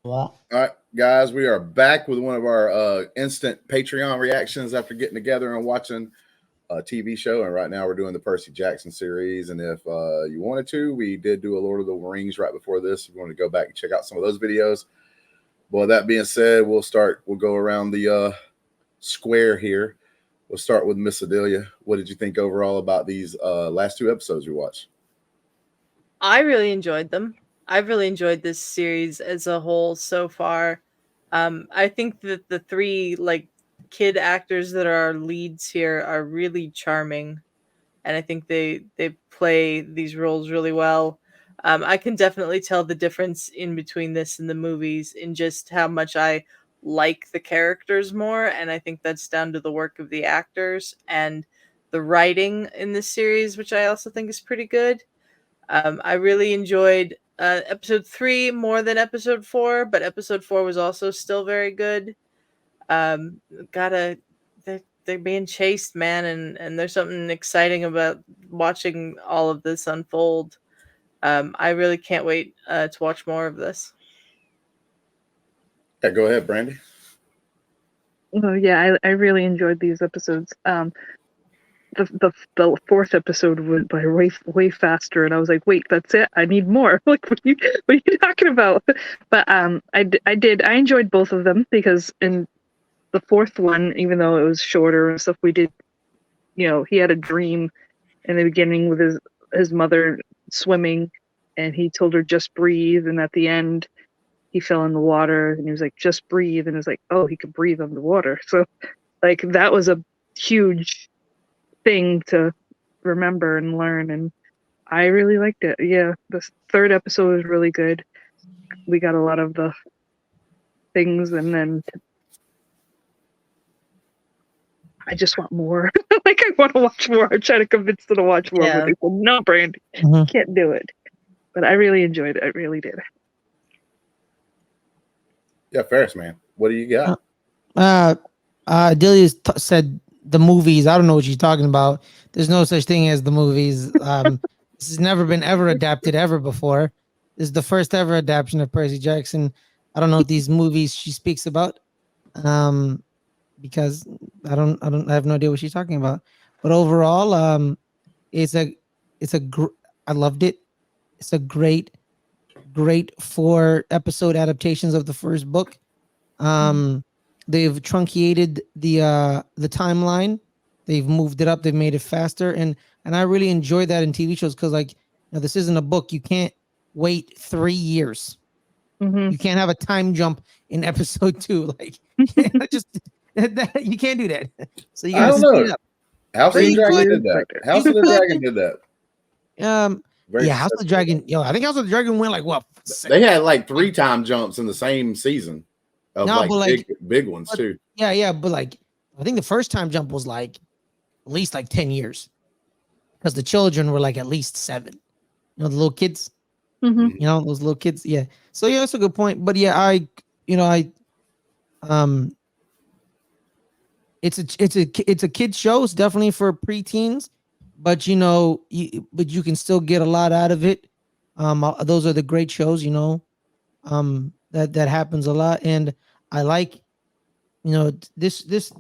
Wow. All right, guys, we are back with one of our instant Patreon reactions after getting together and watching a TV show. And right now we're doing the Percy Jackson series. And if you wanted to, we did do a Lord of the Rings right before this. If you want to go back and check out some of those videos. Well, that being said, we'll go around the square here. We'll start with Miss Adelia. What did you think overall about these last two episodes you watched? I really enjoyed them. I've really enjoyed this series as a whole so far. I think that the three kid actors that are our leads here are really charming, and I think they play these roles really well. I can definitely tell the difference in between this and the movies in just how much I like the characters more, and I think that's down to the work of the actors and the writing in this series, which I also think is pretty good. I really enjoyed episode 3 more than episode 4, but episode 4 was also still very good. Um, gotta they're being chased, man, and there's something exciting about watching all of this unfold. I really can't wait to watch more of this. Yeah, go ahead, Brandi. Oh yeah, I really enjoyed these episodes. The fourth episode went by way faster, and I was like, wait, that's it? I need more. Like, what are you talking about? But I enjoyed both of them, because in the fourth one, even though it was shorter and stuff, we did, he had a dream in the beginning with his mother swimming, and he told her just breathe, and at the end he fell in the water and he was like, just breathe, and it was like, oh, he could breathe underwater. So like that was a huge thing to remember and learn, and I really liked it. Yeah, the third episode was really good. We got a lot of the things, and then I just want more. Like, I want to watch more. I'm trying to convince them to watch more, but they said, no, Brandi, can't do it. But I really enjoyed it. I really did. Yeah, Ferris, man. What do you got? Adelia said the movies. I don't know what she's talking about. There's no such thing as the movies. This has never been ever adapted ever before. This is the first ever adaptation of Percy Jackson. I don't know what these movies she speaks about, because I have no idea what she's talking about. But overall, I loved it. It's a great 4 episode adaptations of the first book. They've truncated the timeline. They've moved it up. They've made it faster, and I really enjoy that in TV shows, because this isn't a book. You can't wait 3 years. You can't have a time jump in episode 2. Like, just you can't do that. So you gotta speed up. House of the Dragon did that. House of the Dragon did that. House of the Dragon. I think House of the Dragon went like what? They had like 3 time jumps in the same season. Big ones too. Yeah, but like I think the first time jump was like at least like 10 years, because the children were like at least 7. The little kids. Those little kids. Yeah. So yeah, that's a good point. But yeah, it's a kid show. It's definitely for preteens, but you can still get a lot out of it. Those are the great shows. That happens a lot, and I like, this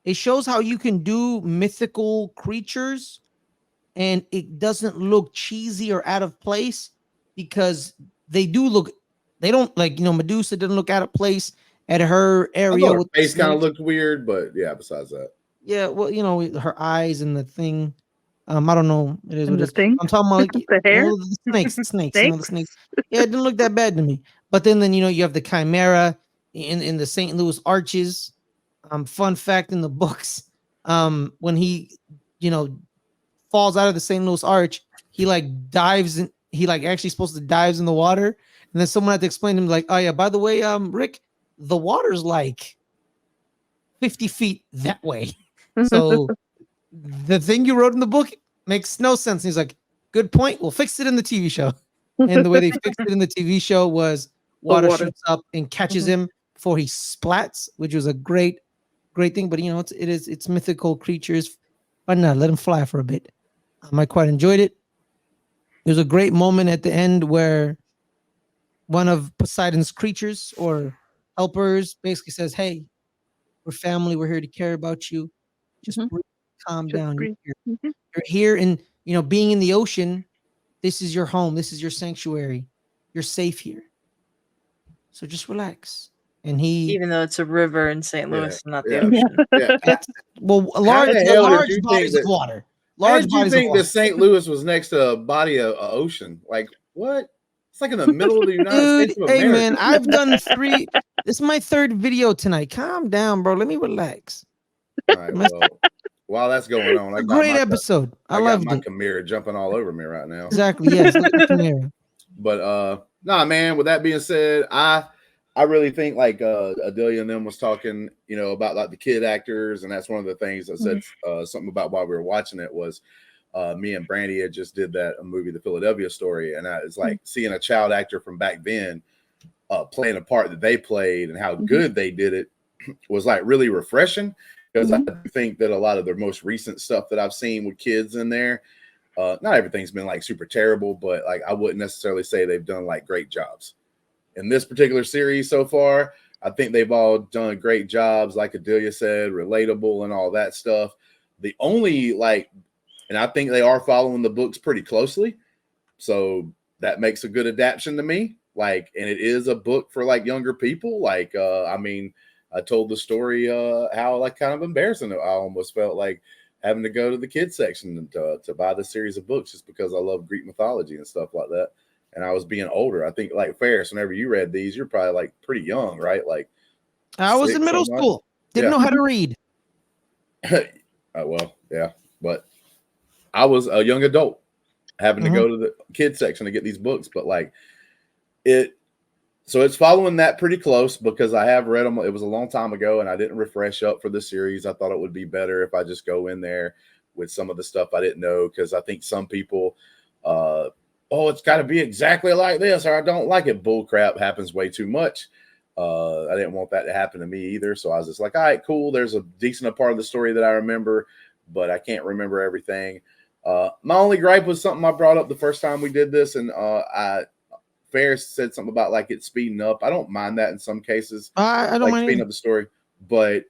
it shows how you can do mythical creatures, and it doesn't look cheesy or out of place, because they don't Medusa didn't look out of place at her area. Her face kind of looked weird, but yeah, besides that. Yeah, well, her eyes and the thing. I don't know. It is what the thing. I'm talking about, like the hair, the snakes. The snakes. Yeah, it didn't look that bad to me. But then you have the Chimera in the St. Louis Arches. Fun fact in the books, when he falls out of the St. Louis Arch, he dives in. He actually supposed to dives in the water, and then someone had to explain to him, like, oh yeah, by the way, Rick, the water's like 50 feet that way. So the thing you wrote in the book makes no sense. And he's like, good point. We'll fix it in the TV show. And the way they fixed it in the TV show was water shoots up and catches him before he splats, which was a great thing. But it's mythical creatures. Why not let him fly for a bit? I quite enjoyed it. There's a great moment at the end where one of Poseidon's creatures or helpers basically says, "Hey, we're family. We're here to care about you. Just breathe, calm down. breathe. You're here, and being in the ocean. This is your home. This is your sanctuary. You're safe here. So just relax." And Even though it's a river in St. Louis and not the yeah. ocean. Yeah. well, the hell did large you bodies think of water. How Large did you bodies of think water. that St. Louis was next to a body of ocean? Like what? It's like in the middle of the United Dude, States of hey America. man, I've done 3. This is my 3rd video tonight. Calm down, bro. Let me relax. All right, well, while that's going on, I got Great episode. I got loved my it. Chimera jumping all over me right now. Exactly. Yes. Look at the Chimera. But nah, man. With that being said, I really think like Adelia and them was talking, about like the kid actors, and that's one of the things that said something about while we were watching it was me and Brandi had just did a movie, The Philadelphia Story, and it's like seeing a child actor from back then playing a part that they played and how good they did it was like really refreshing, because I think that a lot of their most recent stuff that I've seen with kids in there, not everything's been like super terrible, but like I wouldn't necessarily say they've done like great jobs. In this particular series so far, I think they've all done great jobs, like Adelia said, relatable and all that stuff. The only and I think they are following the books pretty closely, so that makes a good adaptation to me. And it is a book for like younger people. I mean, I told the story how like kind of embarrassing I almost felt like having to go to the kids section to buy this series of books just because I love Greek mythology and stuff like that. And I was being older. I think like Ferris, whenever you read these, you're probably like pretty young, right? Like I was in middle school. Didn't know how to read. Well, yeah, but I was a young adult having to go to the kids section to get these books. But so it's following that pretty close because I have read them. It was a long time ago and I didn't refresh up for the series. I thought it would be better if I just go in there with some of the stuff I didn't know, because I think some people, it's got to be exactly like this or I don't like it. Bull crap happens way too much. I didn't want that to happen to me either. So I was just like, all right, cool. There's a decent part of the story that I remember, but I can't remember everything. My only gripe was something I brought up the first time we did this, and Ferris said something about like it speeding up. I don't mind that in some cases. I don't mind speeding up the story, but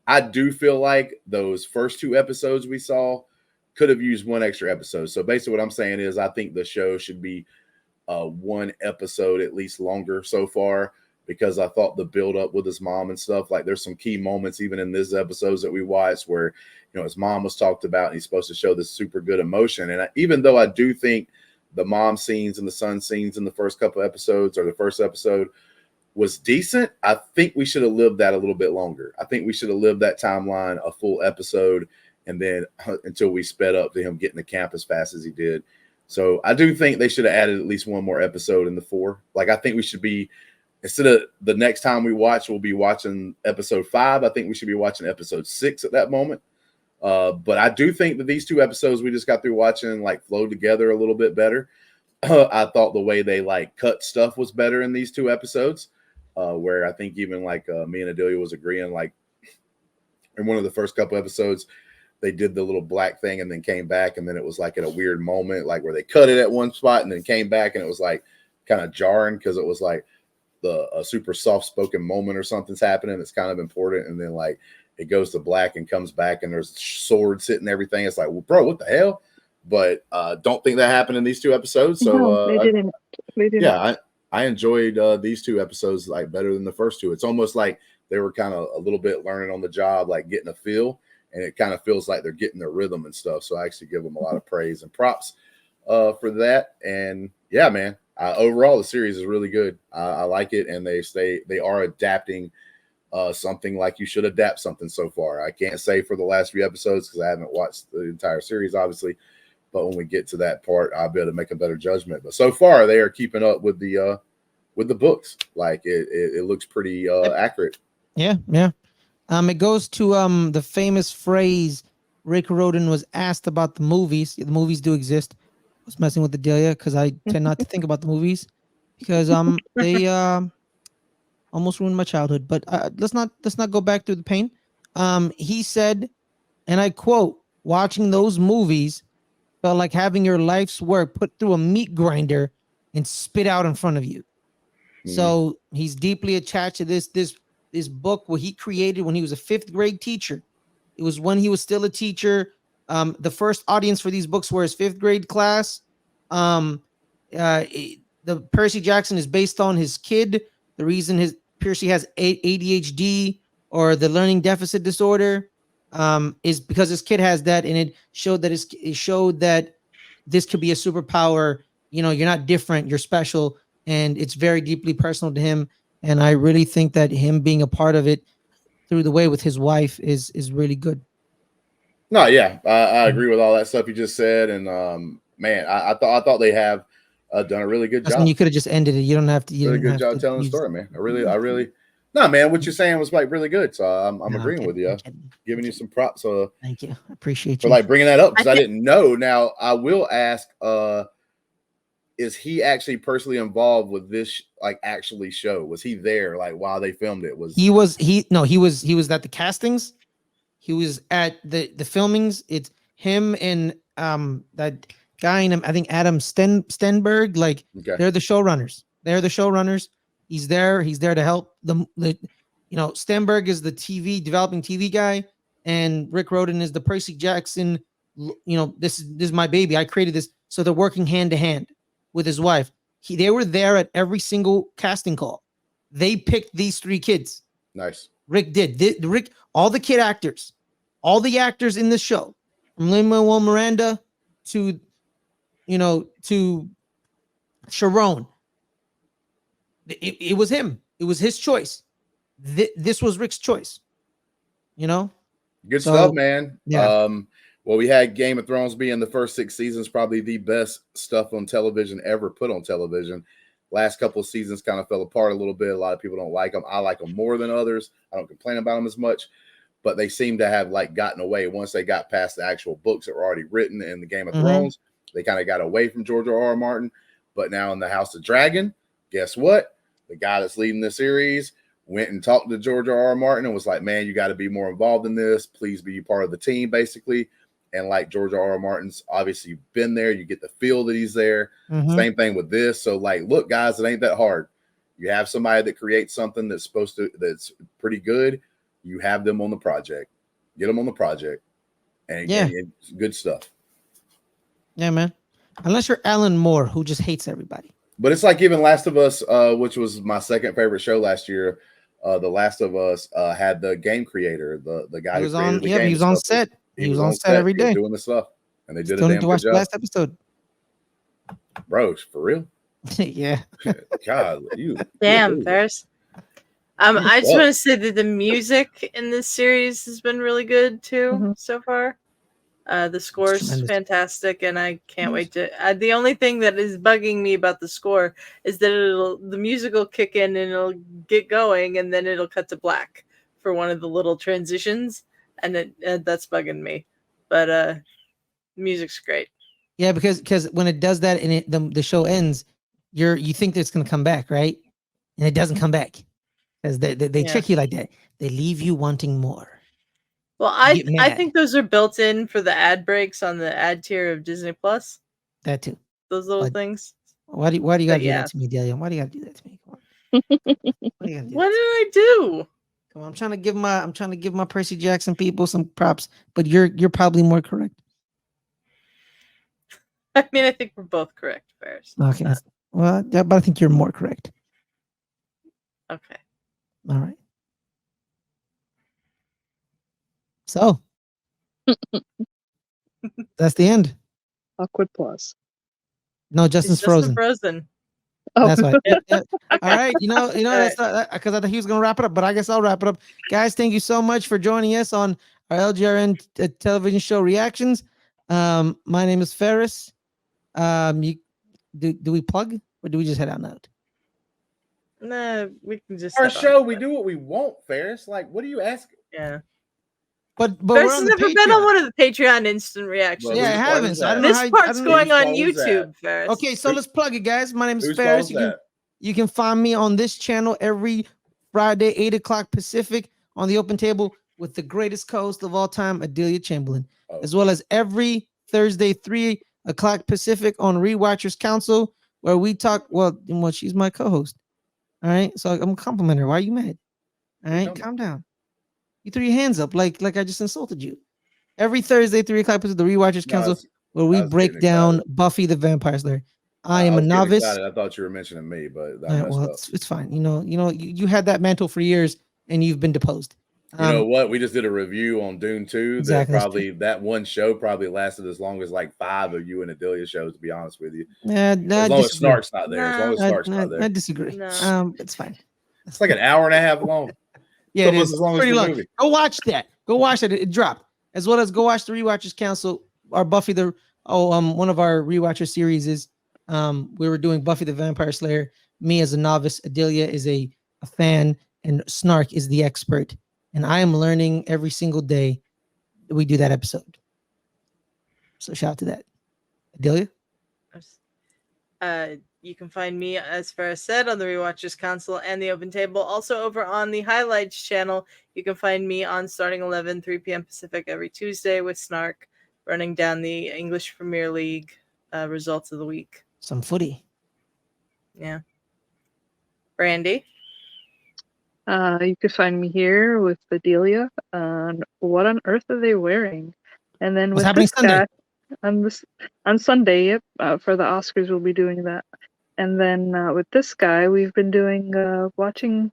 I do feel like those first 2 episodes we saw could have used 1 extra episode. So basically what I'm saying is I think the show should be 1 episode at least longer so far, because I thought the build up with his mom and stuff, like there's some key moments even in this episodes that we watched where, his mom was talked about and he's supposed to show this super good emotion. And even though I do think the mom scenes and the son scenes in the first couple episodes or the first episode was decent, I think we should have lived that a little bit longer. I think we should have lived that timeline a full episode, and then until we sped up to him getting to camp as fast as he did. So I do think they should have added at least 1 more episode in the 4. Like I think we should be, instead of the next time we watch, we'll be watching episode 5. I think we should be watching episode 6 at that moment. But I do think that these 2 episodes we just got through watching like flowed together a little bit better. I thought the way they like cut stuff was better in these 2 episodes, where I think even like me and Adelia was agreeing, like in one of the first couple episodes, they did the little black thing and then came back, and then it was like at a weird moment, like where they cut it at one spot and then came back, and it was like kind of jarring because it was like a super soft-spoken moment or something's happening that's kind of important, and then like it goes to black and comes back and there's swords hitting everything. It's like, well, bro, what the hell? But don't think that happened in these 2 episodes. So no, they didn't. Yeah, I enjoyed these 2 episodes like better than the first 2. It's almost like they were kind of a little bit learning on the job, like getting a feel, and it kind of feels like they're getting their rhythm and stuff. So I actually give them a lot of praise and props for that. And yeah, man, overall the series is really good. I like it, and they are adapting something like you should adapt something so far. I can't say for the last few episodes because I haven't watched the entire series, obviously. But when we get to that part, I'll be able to make a better judgment. But so far, they are keeping up with the books. Like it looks pretty accurate. Yeah. It goes to the famous phrase Rick Roden was asked about the movies. The movies do exist. I was messing with Adelia because I tend not to think about the movies because they almost ruined my childhood. But let's not go back through the pain. He said, and I quote, "Watching those movies felt like having your life's work put through a meat grinder and spit out in front of you." So he's deeply attached to this book what he created when he was a 5th grade teacher. It was when he was still a teacher. The first audience for these books were his 5th grade class. The Percy Jackson is based on his kid. The reason Percy has ADHD or the learning deficit disorder is because his kid has that, and it showed that this could be a superpower. You know, you're not different, you're special, and it's very deeply personal to him. And I really think that him being a part of it through the way with his wife is really good. No, yeah, I agree with all that stuff you just said, and man, I thought they have done a really good job. You could have just ended it. You don't have to. Really good job telling the story, man. I really, no, man. What you're saying was like really good, so I'm agreeing with you. Giving you some props. Thank you. I appreciate you for like bringing that up because I didn't know. Now I will ask. Is he actually personally involved with this actually show? Was he there while they filmed it? He was at the castings. He was at the filmings. It's him and that guy named I think Adam Stenberg. They're the showrunners. He's there to help them. Stenberg is the developing TV guy, and Rick Rhoden is the Percy Jackson. This is my baby. I created this, so they're working hand to hand with his wife. They were there at every single casting call. They picked these 3 kids. Nice. Rick did. Rick, all the kid actors, all the actors in this show, from Lin-Manuel Miranda to Sharon. It was him. It was his choice. This was Rick's choice. Good stuff, man. Yeah. Well, we had Game of Thrones being the first 6 seasons, probably the best stuff on television ever put on television. Last couple of seasons kind of fell apart a little bit. A lot of people don't like them. I like them more than others. I don't complain about them as much, but they seem to have gotten away once they got past the actual books that were already written in the Game of Thrones. They kind of got away from George R.R. Martin. But now in the House of Dragon, guess what? The guy that's leading the series went and talked to George R.R. Martin and was like, man, you got to be more involved in this. Please be part of the team, basically. And George R.R. Martin's obviously been there. You get the feel that he's there. Same thing with this. So look, guys, it ain't that hard. You have somebody that creates something that's that's pretty good. You have them on the project. Get them on the project. And good stuff. Yeah, man. Unless you're Alan Moore, who just hates everybody. But it's like even Last of Us, which was my second favorite show last year. The Last of Us had the game creator, the guy who created the game. He was on set. He was on set every day doing the stuff, and they did a damn good job. Last episode, bro, for real. Yeah. God, damn, Ferris. I just want to say that the music in this series has been really good too so far. The score is fantastic, and I can't wait to. The only thing that is bugging me about the score is that the music will kick in and it'll get going, and then it'll cut to black for one of the little transitions. And that's bugging me, but music's great. Yeah, because when it does that and the show ends, you think that it's gonna come back, right? And it doesn't come back because they trick you like that. They leave you wanting more. Well, I think those are built in for the ad breaks on the ad tier of Disney Plus. That too. Those little things. Why do you gotta do that to me, Adelia? Why do you gotta do that to me? What did I do? I'm trying to give my Percy Jackson people some props, but you're probably more correct. I mean, I think we're both correct, Ferris. Okay. Well, yeah, but I think you're more correct. Okay. All right. So that's the end. Awkward pause. No, Justin's frozen. Frozen. Oh. That's right. Yeah. All right. That's because I thought he was going to wrap it up, but I guess I'll wrap it up. Guys, thank you so much for joining us on our LGRN television show reactions. My name is Ferris. Do we plug or do we just head out now? No, we can just our show. We do what we want, Ferris. What do you ask? Yeah. But Ferris has never been on one of the Patreon instant reactions. Yeah, I haven't. So I don't know this part's going on YouTube, Ferris. Okay, so let's plug it, guys. My name is Ferris. You can find me on this channel every Friday, 8 o'clock Pacific, on the Open Table with the greatest co-host of all time, Adelia Chamberlain, as well as every Thursday, 3 o'clock Pacific on Rewatchers Council, where we talk. Well, she's my co-host. All right, so I'm complimenting her. Why are you mad? All right, calm down. You threw your hands up like I just insulted you. Every Thursday, 3 o'clock, to the Rewatchers Council, where we break down Buffy the Vampire Slayer. I am a novice. I thought you were mentioning me, but well, it's fine. You had that mantle for years, and you've been deposed. You know what? We just did a review on Dune 2. Exactly. That one show probably lasted as long as like 5 of you and Adelia shows, to be honest with you. As long as Snark's not there. As long as Snark's not there. I disagree. No. It's fine. It's like an hour and a half long. Yeah, it is. As long pretty as long. Movie. Go watch that. Go watch it. It dropped. As well as go watch the Rewatchers Council. Our Buffy one of our Rewatcher series is we were doing Buffy the Vampire Slayer. Me as a novice, Adelia is a fan, and Snark is the expert. And I am learning every single day that we do that episode. So shout out to that. Adelia? You can find me, as Farrah said, on the Rewatchers Council and the Open Table. Also over on the Highlights channel, you can find me on Starting 11, 3 p.m. Pacific every Tuesday with Snark, running down the English Premier League results of the week. Some footy. Yeah. Brandi? You could find me here with Adelia on What on Earth Are They Wearing? And then what's happening Sunday? On Sunday, yep. For the Oscars, we'll be doing that. And then with this guy, we've been doing watching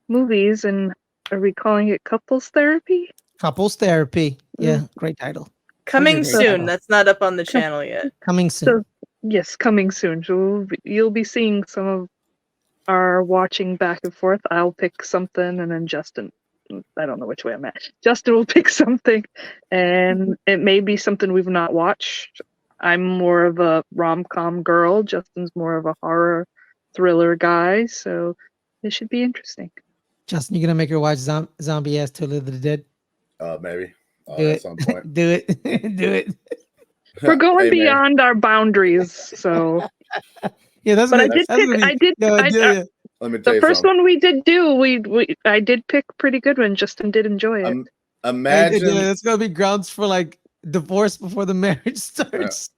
movies, and are we calling it Couples Therapy? Couples Therapy. Yeah, great title. Coming soon. That's not up on the channel yet. Coming soon. So, yes, coming soon. So you'll be seeing some of our watching back and forth. I'll pick something, and then Justin, I don't know which way I'm at. Justin will pick something, and it may be something we've not watched. I'm more of a rom-com girl. Justin's more of a horror thriller guy, so it should be interesting. Justin, you gonna make her watch Zombie Ass Till of the Dead? Maybe. At some point. Do it. Do it. We're going beyond our boundaries, so. Yeah, that's. But let me tell the first one we did do, I did pick pretty good one. Justin did enjoy it. Imagine it's gonna be grounds for like divorce before the marriage starts.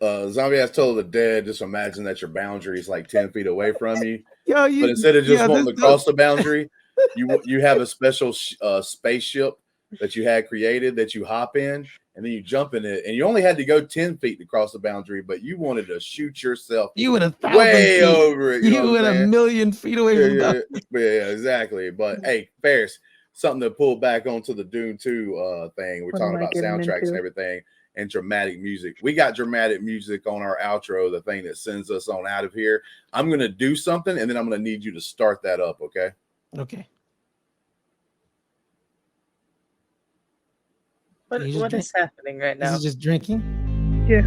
Zombie Ass Toll of the Dead. Just imagine that your boundary is like 10 feet away from you. But instead of just wanting to cross the boundary, you have a special spaceship that you had created that you hop in, and then you jump in it, and you only had to go 10 feet to cross the boundary, but you wanted to shoot yourself. You went 1,000 way feet. over it. You went 1,000,000 feet away from the yeah, exactly. But hey, Ferris, something to pull back onto the Dune 2 thing. We're talking about soundtracks and everything and dramatic music. We got dramatic music on our outro, the thing that sends us on out of here. I'm going to do something, and then I'm going to need you to start that up, okay? Okay. What is happening right now? This is just drinking? Yeah.